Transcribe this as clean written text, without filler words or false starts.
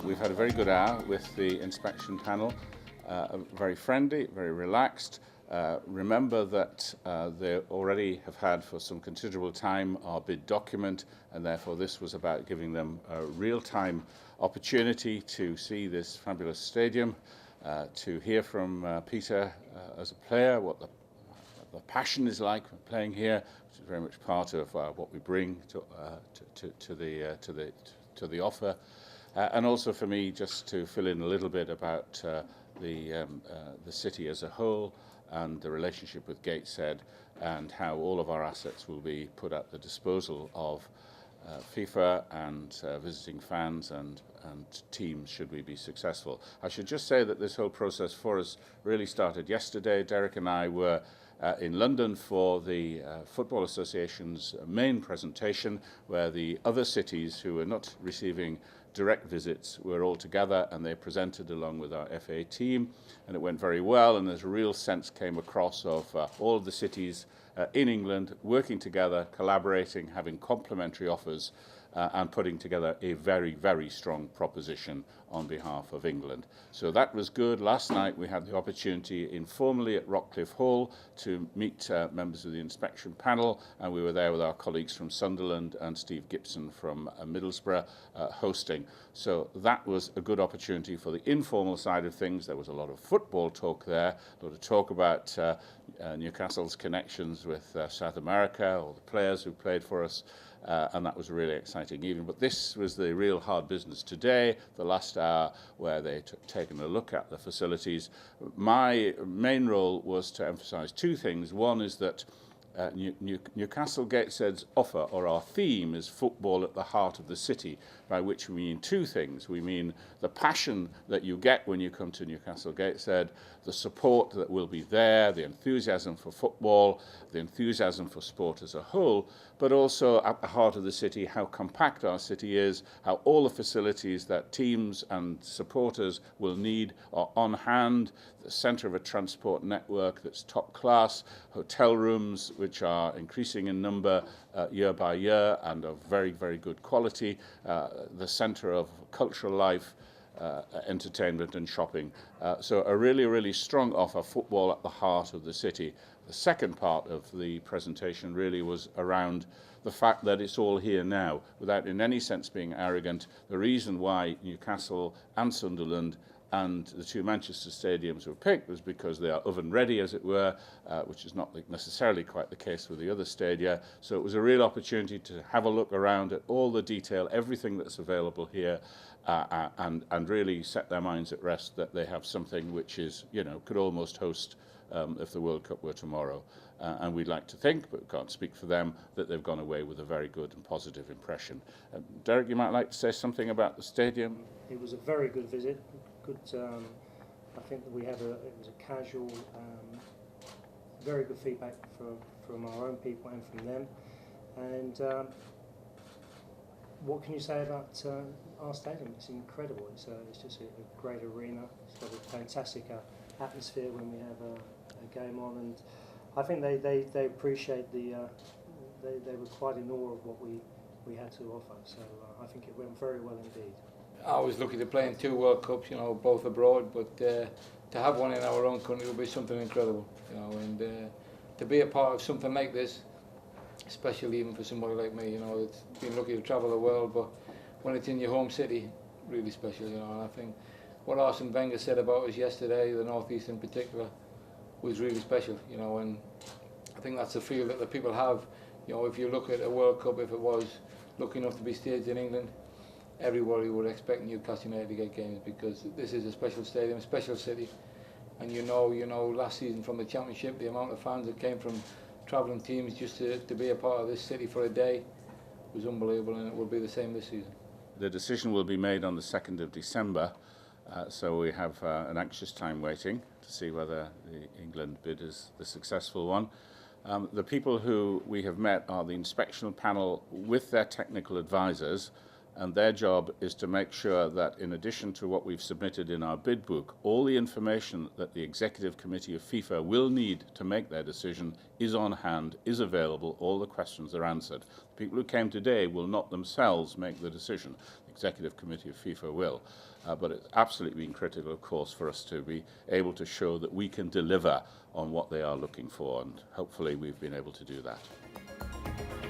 We've had a very good hour with the inspection panel, very friendly, very relaxed. Remember that they already have had for some considerable time our bid document, and therefore this was about giving them a real-time opportunity to see this fabulous stadium, to hear from Peter as a player, what the passion is like playing here, which is very much part of what we bring to the offer. And also for me, just to fill in a little bit about the city as a whole and the relationship with Gateshead and how all of our assets will be put at the disposal of FIFA and visiting fans and teams should we be successful. I should just say that this whole process for us really started yesterday. Derek and I were in London for the Football Association's main presentation, where the other cities who were not receiving direct visits were all together, and they presented along with our FA team, and it went very well, and there's a real sense came across of all of the cities in England working together, collaborating, having complementary offers, and putting together a very, very strong proposition on behalf of England. So that was good. Last night we had the opportunity informally at Rockcliffe Hall to meet members of the inspection panel, and we were there with our colleagues from Sunderland and Steve Gibson from Middlesbrough hosting. So that was a good opportunity for the informal side of things. There was a lot of football talk there, a lot of talk about Newcastle's connections with South America, or the players who played for us. And that was a really exciting evening. But this was the real hard business today, the last hour, where they taken a look at the facilities. My main role was to emphasise two things. One is that Newcastle Gateshead's offer, or our theme, is football at the heart of the city, by which we mean two things. We mean the passion that you get when you come to Newcastle Gateshead, the support that will be there, the enthusiasm for football, the enthusiasm for sport as a whole, but also at the heart of the city, how compact our city is, how all the facilities that teams and supporters will need are on hand, the centre of a transport network that's top class, hotel rooms which are increasing in number year by year and of very, very good quality, the centre of cultural life, entertainment and shopping. So a really, really strong offer, football at the heart of the city. The second part of the presentation really was around the fact that it's all here now, without in any sense being arrogant. The reason why Newcastle and Sunderland and the two Manchester stadiums were picked was because they are oven ready, as it were, which is not necessarily quite the case with the other stadia. So it was a real opportunity to have a look around at all the detail, everything that's available here, and really set their minds at rest that they have something which is, could almost host if the World Cup were tomorrow. And we'd like to think, but we can't speak for them, that they've gone away with a very good and positive impression. Derek, you might like to say something about the stadium? It was a very good visit. Good. I think that it was a casual, very good feedback from our own people and from them. And what can you say about our stadium? It's incredible. It's just a great arena. It's got a fantastic atmosphere when we have a game on, and I think they appreciate they were quite in awe of what we had to offer. So I think it went very well indeed. I was lucky to play in 2 World Cups, both abroad, but to have one in our own country would be something incredible, and to be a part of something like this, especially even for somebody like me, it's been lucky to travel the world, but when it's in your home city, really special, and I think what Arsene Wenger said about us yesterday, the North East in particular, was really special, and I think that's a feel that the people have, if you look at a World Cup, if it was lucky enough to be staged in England, everybody would expect Newcastle United to get games, because this is a special stadium, a special city, and last season from the Championship, the amount of fans that came from travelling teams just to be a part of this city for a day was unbelievable, and it will be the same this season. The decision will be made on the 2nd of December, so we have an anxious time waiting to see whether the England bid is the successful one. The people who we have met are the inspection panel with their technical advisors, and their job is to make sure that in addition to what we've submitted in our bid book, all the information that the Executive Committee of FIFA will need to make their decision is on hand, is available, all the questions are answered. The people who came today will not themselves make the decision. The Executive Committee of FIFA will. But it's absolutely been critical, of course, for us to be able to show that we can deliver on what they are looking for, and hopefully we've been able to do that.